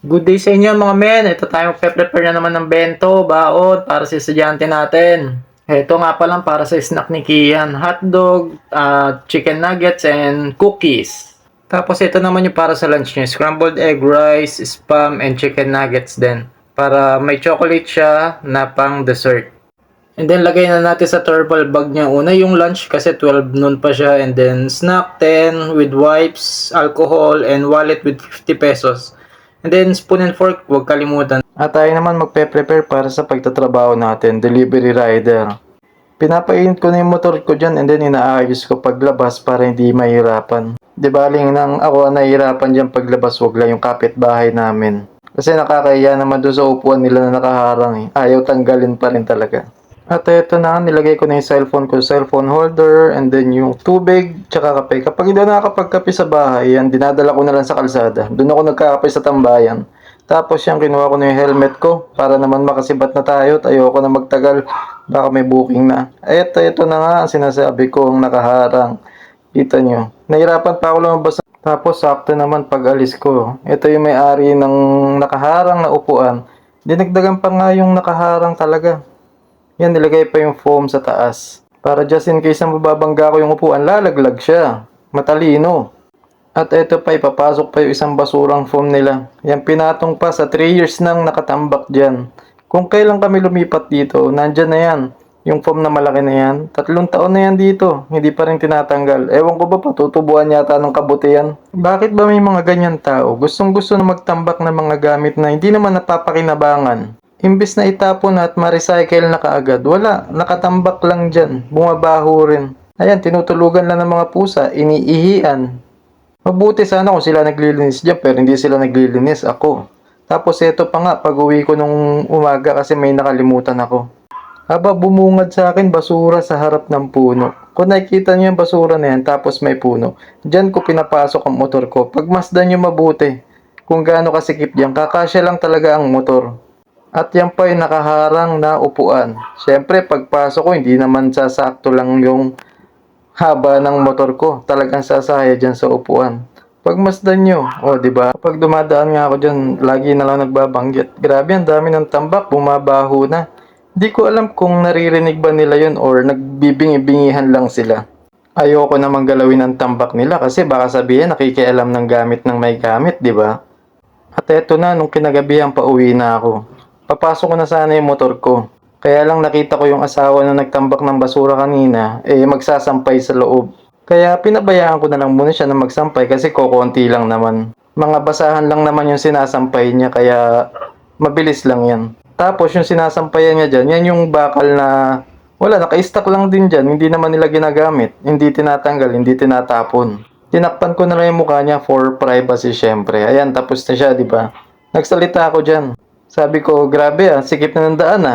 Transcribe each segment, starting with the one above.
Good day sa inyo mga men. Ito tayo prepare na naman ng bento, baon para sa estudyante natin. Ito nga pa lang para sa snack ni Kian. Hotdog, chicken nuggets, and cookies. Tapos ito naman yung para sa lunch niya. Scrambled egg rice, spam, and chicken nuggets din. Para may chocolate siya na pang dessert. And then lagay na natin sa turtle bag niya una yung lunch kasi 12 noon pa siya. And then snack 10 with wipes, alcohol, and wallet with 50 pesos. And then spoon and fork, huwag kalimutan. At tayo naman magpe-prepare para sa pagtatrabaho natin, delivery rider. Pinapainit ko na yung motor ko dyan and then inaayos ko paglabas para hindi mahirapan. Di baling nang ako ang nahihirapan dyan paglabas, wag lang yung kapitbahay namin. Kasi nakakahiya naman doon sa upuan nila na nakaharang eh. Ayaw tanggalin pa rin talaga. At ito na, nilagay ko na yung cellphone holder, and then yung tubig, tsaka kape. Kapag hindi ako nakakapagkape sa bahay, yan, dinadala ko na lang sa kalsada. Doon ako nagkakape sa tambayan. Tapos yan, kinuha ko na yung helmet ko, para naman makasibat na tayo, at ayoko na magtagal, baka may booking na. Ito na nga, ang sinasabi ko, ang nakaharang. Kita nyo. Nahirapan pa ako lumabas. Tapos sakto naman pag alis ko. Ito yung may-ari ng nakaharang na upuan. Dinagdagan pa nga yung nakaharang talaga. Yan, nilagay pa yung foam sa taas. Para just in case na mababangga ko yung upuan, lalaglag siya. Matalino. At ito pa, ipapasok pa yung isang basurang foam nila. Yan, pinatong pa sa 3 years nang nakatambak dyan. Kung kailan kami lumipat dito, nandyan na yan. Yung foam na malaki na yan, 3 taon na yan dito. Hindi pa rin tinatanggal. Ewan ko ba, patutubuan yata ng kabutihan. Bakit ba may mga ganyan tao? Gustong gusto na magtambak ng mga gamit na hindi naman napapakinabangan. Imbis na itapon at ma-recycle na kaagad, wala, nakatambak lang dyan, bumabaho rin. Ayan, tinutulugan lang ng mga pusa, iniihian. Mabuti sana kung sila naglilinis dyan, pero hindi sila naglilinis, ako. Tapos ito pa nga, pag uwi ko nung umaga kasi may nakalimutan ako. Aba, bumungad sa akin basura sa harap ng puno. Kung nakikita niyo yung basura na yan, tapos may puno, dyan ko pinapasok ang motor ko. Pagmasdan niyo mabuti, kung gaano kasikip dyan, kakasya lang talaga ang motor. At yan pa yung nakaharang na upuan. Siyempre, pagpasok ko, hindi naman sasakto lang yung haba ng motor ko. Talagang sasaya dyan sa upuan. Pagmasdan nyo, di ba? Kapag dumadaan nga ako dyan, lagi na lang nagbabanggit. Grabe, ang dami ng tambak, bumabaho na. Di ko alam kung naririnig ba nila yun or nagbibingi-bingihan lang sila. Ayoko namang galawin ang tambak nila kasi baka sabihin nakikialam ng gamit ng may gamit, di ba? At eto na, nung kinagabihan pa uwi na ako. Papasok ko na sana yung motor ko. Kaya lang nakita ko yung asawa na nagtambak ng basura kanina, magsasampay sa loob. Kaya pinabayaan ko na lang muna siya na magsampay kasi kokonti lang naman. Mga basahan lang naman yung sinasampay niya kaya mabilis lang yan. Tapos yung sinasampayan niya dyan, yan yung bakal na wala, naka-stack lang din dyan. Hindi naman nila ginagamit, hindi tinatanggal, hindi tinatapon. Tinakpan ko na lang yung mukha niya for privacy syempre. Ayan, tapos na siya, di ba? Nagsalita ako dyan. Sabi ko, grabe sikip na ng daan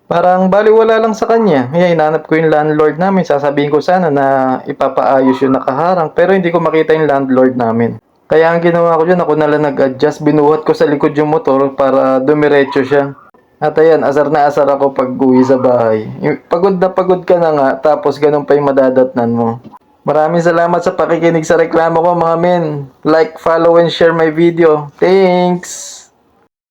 Parang baliwala lang sa kanya. Kaya hinanap ko yung landlord namin. Sasabihin ko sana na ipapaayos yung nakaharang. Pero hindi ko makita yung landlord namin. Kaya ang ginawa ko dyan, ako na lang nag-adjust. Binuhat ko sa likod yung motor para dumiretso siya. At ayan, asar na asar ako pag uwi sa bahay. Pagod na pagod ka na nga, tapos ganun pa yung madadatnan mo. Maraming salamat sa pakikinig sa reklamo ko mga men. Like, follow, and share my video. Thanks!